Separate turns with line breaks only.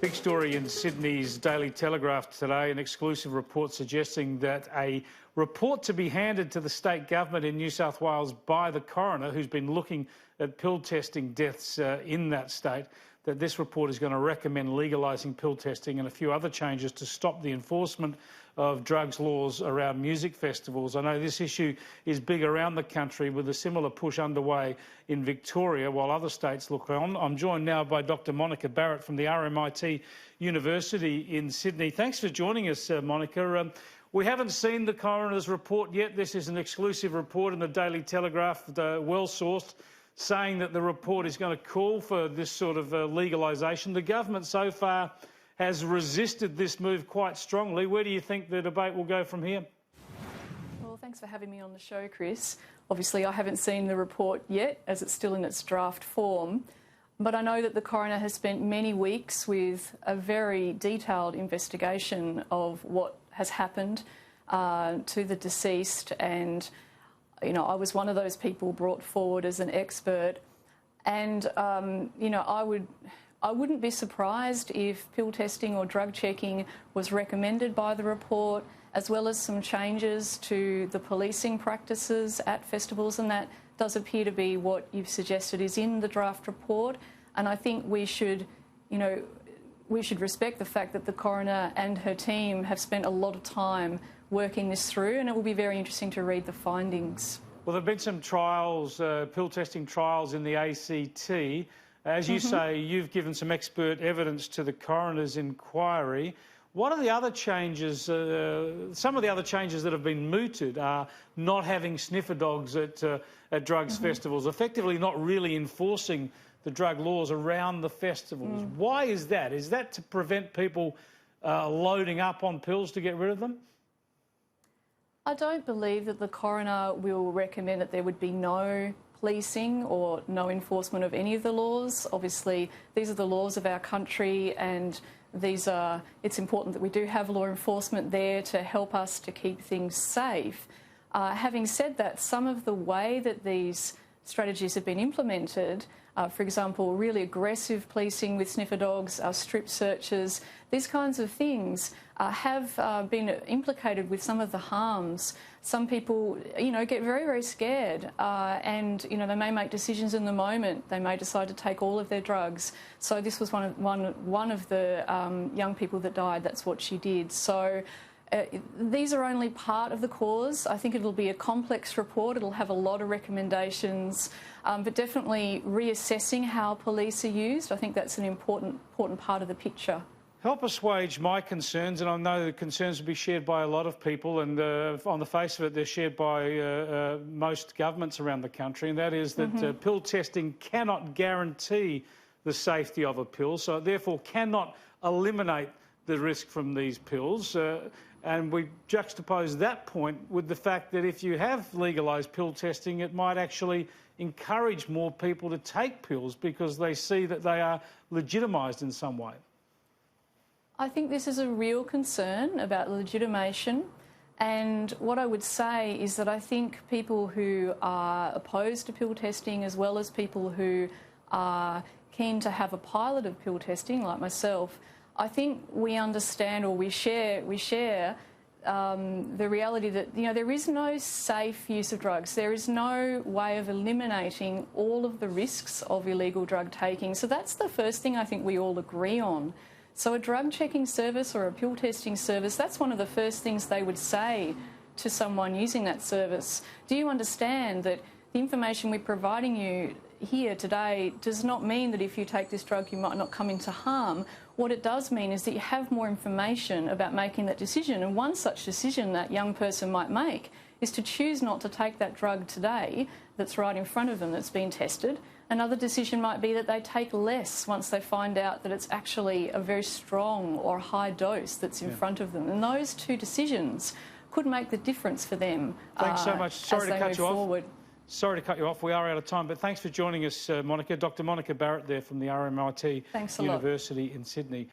Big story in Sydney's Daily Telegraph today, an exclusive report suggesting that a report to be handed to the state government in New South Wales by the coroner, who's been looking at pill testing deaths in that state, that this report is going to recommend legalising pill testing and a few other changes to stop the enforcement of drugs laws around music festivals. I know this issue is big around the country, with a similar push underway in Victoria while other states look on. I'm joined now by Dr Monica Barrett from the RMIT University in Sydney. Thanks for joining us, Monica. We haven't seen the coroner's report yet. This is an exclusive report in the Daily Telegraph, well-sourced, saying that the report is going to call for this sort of legalisation. The government so far has resisted this move quite strongly. Where do you think the debate will go from here?
Well, thanks for having me on the show, Chris. Obviously, I haven't seen the report yet, as it's still in its draft form, but I know that the coroner has spent many weeks with a very detailed investigation of what has happened to the deceased, and I was one of those people brought forward as an expert, and I wouldn't be surprised if pill testing or drug checking was recommended by the report, as well as some changes to the policing practices at festivals, and that does appear to be what you've suggested is in the draft report. And I think we should respect the fact that the coroner and her team have spent a lot of time working this through, and it will be very interesting to read the findings. Well,
there have been some trials, pill testing trials in the ACT. As you say, you've given some expert evidence to the coroner's inquiry. What are the other changes? Some of the other changes that have been mooted are not having sniffer dogs at drugs festivals, effectively not really enforcing the drug laws around the festivals. Why is that? Is that to prevent people loading up on pills to get rid of them?
I don't believe that the coroner will recommend that there would be no policing or no enforcement of any of the laws. Obviously, these are the laws of our country, and it's important that we do have law enforcement there to help us to keep things safe. Having said that, some of the way that these strategies have been implemented, for example, really aggressive policing with sniffer dogs, strip searches, these kinds of things have been implicated with some of the harms. Some people, get very, very scared and, they may make decisions in the moment. They may decide to take all of their drugs. So this was one of the young people that died. That's what she did. So these are only part of the cause. I think it'll be a complex report. It'll have a lot of recommendations, but definitely reassessing how police are used. I think that's an important part of the picture.
Help assuage my concerns, and I know the concerns will be shared by a lot of people, and on the face of it, they're shared by most governments around the country, and that is that pill testing cannot guarantee the safety of a pill, so it therefore cannot eliminate the risk from these pills. And we juxtapose that point with the fact that if you have legalised pill testing, it might actually encourage more people to take pills because they see that they are legitimised in some way.
I think this is a real concern about legitimation, and what I would say is that I think people who are opposed to pill testing, as well as people who are keen to have a pilot of pill testing, like myself, I think we understand, or we share the reality that there is no safe use of drugs. There is no way of eliminating all of the risks of illegal drug taking. So that's the first thing I think we all agree on. So a drug checking service or a pill testing service, that's one of the first things they would say to someone using that service. Do you understand that the information we're providing you here today does not mean that if you take this drug you might not come into harm? What it does mean is that you have more information about making that decision, and one such decision that young person might make is to choose not to take that drug today that's right in front of them that's been tested. Another decision might be that they take less once they find out that it's actually a very strong or high dose that's in front of them. And those two decisions could make the difference for them.
Thanks so much. Sorry to cut you
off.
Sorry to cut you off. We are out of time, but thanks for joining us, Monica. Dr Monica Barrett there from the RMIT University in Sydney.